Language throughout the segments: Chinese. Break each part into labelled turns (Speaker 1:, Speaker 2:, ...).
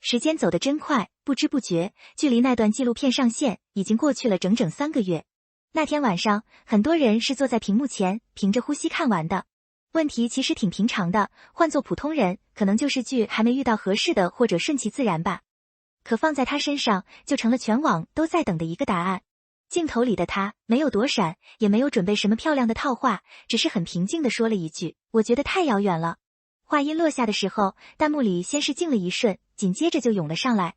Speaker 1: 时间走得真快，不知不觉，距离那段纪录片上线已经过去了整整3个月。那天晚上，很多人是坐在屏幕前，屏着呼吸看完的。问题其实挺平常的，换做普通人，可能就是句还没遇到合适的或者顺其自然吧。可放在他身上，就成了全网都在等的一个答案。镜头里的他没有躲闪，也没有准备什么漂亮的套话，只是很平静地说了一句：“我觉得太遥远了。”话音落下的时候，弹幕里先是静了一瞬，紧接着就涌了上来。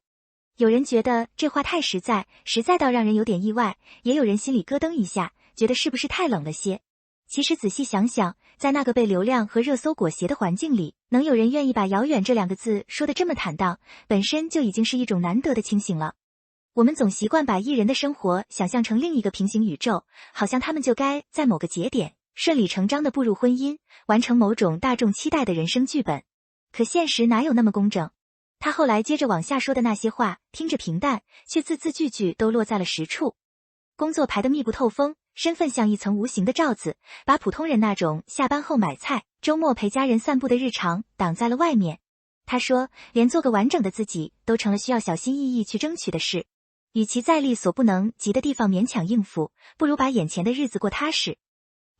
Speaker 1: 有人觉得这话太实在，实在到让人有点意外，也有人心里咯噔一下，觉得是不是太冷了些。其实仔细想想，在那个被流量和热搜裹挟的环境里，能有人愿意把遥远这2个字说得这么坦荡，本身就已经是一种难得的清醒了。我们总习惯把艺人的生活想象成另一个平行宇宙，好像他们就该在某个节点顺理成章地步入婚姻，完成某种大众期待的人生剧本。可现实哪有那么工整？他后来接着往下说的那些话，听着平淡，却字字句句都落在了实处。工作排得密不透风，身份像一层无形的罩子，把普通人那种下班后买菜、周末陪家人散步的日常挡在了外面。他说，连做个完整的自己都成了需要小心翼翼去争取的事。与其在力所不能及的地方勉强应付，不如把眼前的日子过踏实。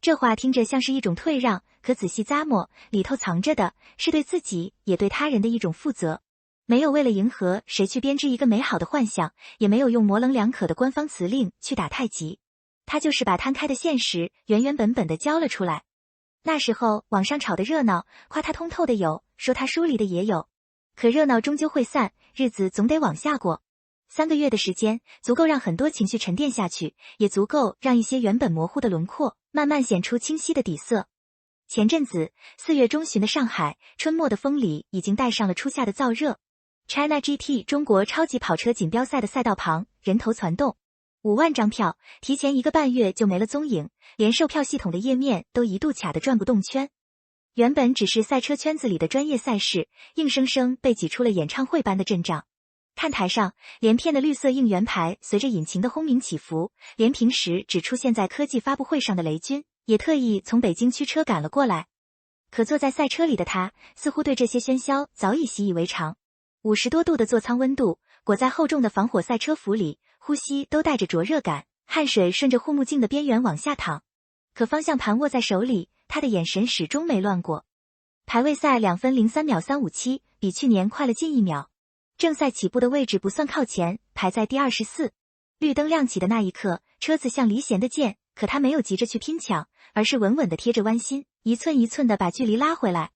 Speaker 1: 这话听着像是一种退让，可仔细咂摸，里头藏着的是对自己也对他人的一种负责。没有为了迎合谁去编织一个美好的幻想，也没有用模棱两可的官方辞令去打太极。他就是把摊开的现实原原本本的交了出来。那时候网上吵得热闹，夸他通透的有，说他疏离的也有。可热闹终究会散，日子总得往下过。3个月的时间，足够让很多情绪沉淀下去，也足够让一些原本模糊的轮廓慢慢显出清晰的底色。前阵子4月中旬的上海，春末的风里已经带上了初夏的燥热。China GT 中国超级跑车锦标赛的赛道旁，人头攒动，5万张票，提前1个半月就没了踪影，连售票系统的页面都一度卡得转不动圈。原本只是赛车圈子里的专业赛事，硬生生被挤出了演唱会般的阵仗。看台上，连片的绿色应援牌随着引擎的轰鸣起伏，连平时只出现在科技发布会上的雷军，也特意从北京驱车赶了过来。可坐在赛车里的他，似乎对这些喧嚣早已习以为常。50多度的座舱温度，裹在厚重的防火赛车服里，呼吸都带着灼热感，汗水顺着护目镜的边缘往下淌。可方向盘握在手里，他的眼神始终没乱过。排位赛2分03秒357，比去年快了近1秒。正赛起步的位置不算靠前，排在第24。绿灯亮起的那一刻，车子像离弦的箭，可他没有急着去拼抢，而是稳稳地贴着弯心，一寸一寸地把距离拉回来。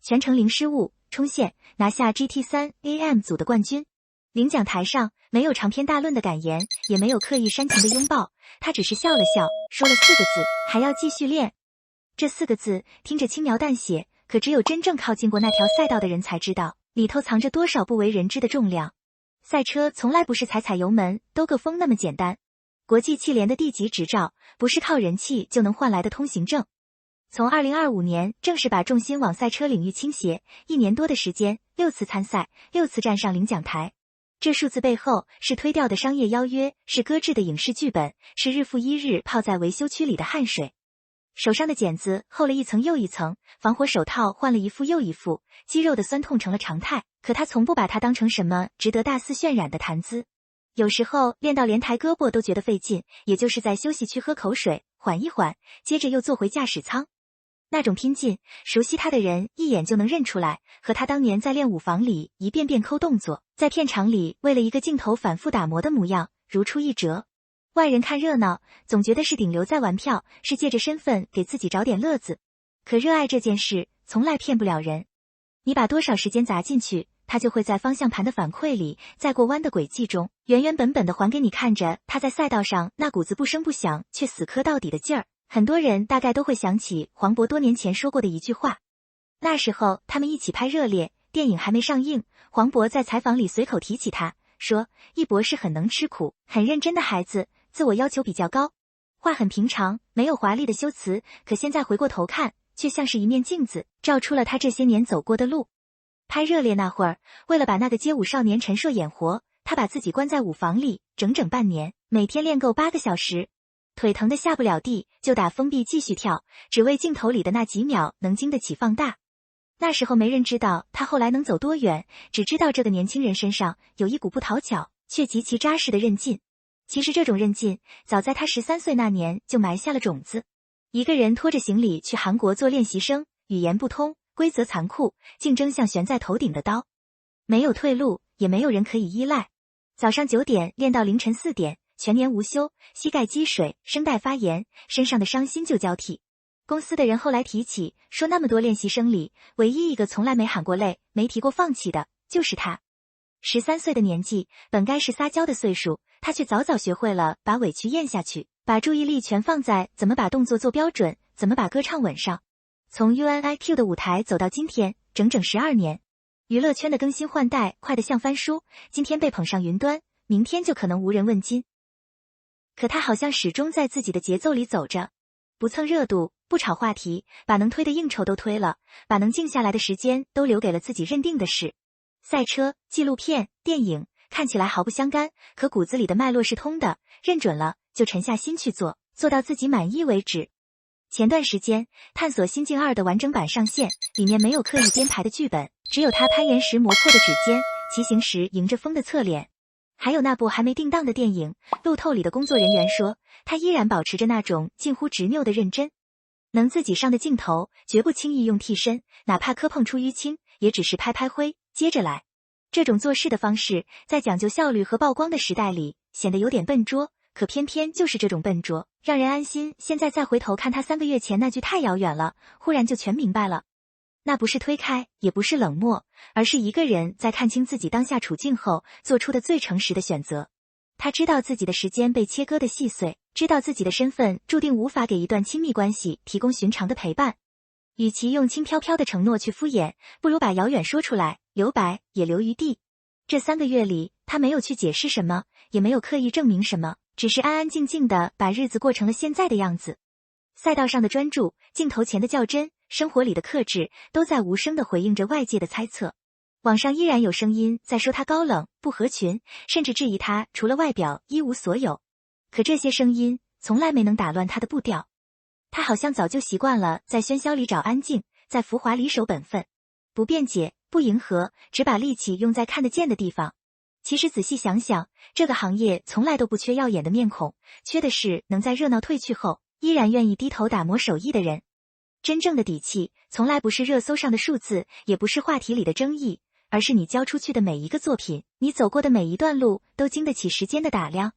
Speaker 1: 全程零失误，冲线，拿下 GT3 AM 组的冠军。领奖台上没有长篇大论的感言，也没有刻意煽情的拥抱，他只是笑了笑，说了4个字，还要继续练。这4个字听着轻描淡写，可只有真正靠近过那条赛道的人才知道，里头藏着多少不为人知的重量。赛车从来不是踩踩油门兜个风那么简单，国际汽联的D级执照不是靠人气就能换来的通行证。从2025年正式把重心往赛车领域倾斜，1年多的时间，6次参赛，6次站上领奖台。这数字背后是推掉的商业邀约，是搁置的影视剧本，是日复一日泡在维修区里的汗水。手上的茧子厚了一层又一层，防火手套换了一副又一副，肌肉的酸痛成了常态，可他从不把它当成什么值得大肆渲染的谈资。有时候练到连抬胳膊都觉得费劲，也就是在休息区喝口水，缓一缓，接着又坐回驾驶舱。那种拼劲，熟悉他的人一眼就能认出来，和他当年在练舞房里一遍遍抠动作，在片场里为了一个镜头反复打磨的模样，如出一辙。外人看热闹，总觉得是顶流在玩票，是借着身份给自己找点乐子。可热爱这件事，从来骗不了人。你把多少时间砸进去，他就会在方向盘的反馈里，在过弯的轨迹中，原原本本的还给你看着他在赛道上那股子不声不响却死磕到底的劲儿。很多人大概都会想起黄渤多年前说过的一句话。那时候他们一起拍热烈，电影还没上映，黄渤在采访里随口提起他，说一博是很能吃苦、很认真的孩子，自我要求比较高。话很平常，没有华丽的修辞，可现在回过头看，却像是一面镜子，照出了他这些年走过的路。拍热烈那会儿，为了把那个街舞少年陈硕演活，他把自己关在舞房里整整半年，每天练够8个小时。腿疼得下不了地，就打封闭继续跳，只为镜头里的那几秒能经得起放大。那时候没人知道他后来能走多远，只知道这个年轻人身上有一股不讨巧却极其扎实的韧劲。其实这种韧劲，早在他13岁那年就埋下了种子。一个人拖着行李去韩国做练习生，语言不通，规则残酷，竞争像悬在头顶的刀，没有退路，也没有人可以依赖。早上9点练到凌晨4点，全年无休，膝盖积水，声带发炎，身上的伤心就交替。公司的人后来提起，说那么多练习生里，唯一一个从来没喊过累，没提过放弃的，就是他。13岁的年纪，本该是撒娇的岁数，他却早早学会了把委屈咽下去，把注意力全放在怎么把动作做标准，怎么把歌唱稳上。从 UNIQ 的舞台走到今天，整整12年。娱乐圈的更新换代快得像翻书，今天被捧上云端，明天就可能无人问津。可他好像始终在自己的节奏里走着，不蹭热度，不炒话题，把能推的应酬都推了，把能静下来的时间都留给了自己认定的事。赛车、纪录片、电影看起来毫不相干，可骨子里的脉络是通的，认准了就沉下心去做，做到自己满意为止。前段时间，探索心境2的完整版上线，里面没有刻意编排的剧本，只有他攀岩时磨破的指尖，骑行时迎着风的侧脸。还有那部还没定档的电影，路透里的工作人员说，他依然保持着那种近乎执拗的认真。能自己上的镜头，绝不轻易用替身，哪怕磕碰出淤青，也只是拍拍灰，接着来。这种做事的方式，在讲究效率和曝光的时代里，显得有点笨拙，可偏偏就是这种笨拙，让人安心。现在再回头看他3个月前那句太遥远了，忽然就全明白了。那不是推开，也不是冷漠，而是一个人在看清自己当下处境后做出的最诚实的选择。他知道自己的时间被切割的细碎，知道自己的身份注定无法给一段亲密关系提供寻常的陪伴。与其用轻飘飘的承诺去敷衍，不如把遥远说出来，留白也留余地。这3个月里，他没有去解释什么，也没有刻意证明什么，只是安安静静的把日子过成了现在的样子。赛道上的专注，镜头前的较真，生活里的克制，都在无声地回应着外界的猜测。网上依然有声音在说他高冷、不合群，甚至质疑他除了外表一无所有。可这些声音从来没能打乱他的步调。他好像早就习惯了在喧嚣里找安静，在浮华里守本分，不辩解，不迎合，只把力气用在看得见的地方。其实仔细想想，这个行业从来都不缺耀眼的面孔，缺的是能在热闹退去后，依然愿意低头打磨手艺的人。真正的底气，从来不是热搜上的数字，也不是话题里的争议，而是你交出去的每一个作品，你走过的每一段路，都经得起时间的打量。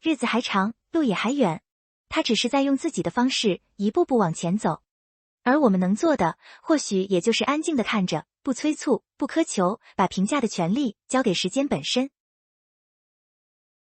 Speaker 1: 日子还长，路也还远，他只是在用自己的方式一步步往前走。而我们能做的，或许也就是安静地看着，不催促，不苛求，把评价的权利交给时间本身。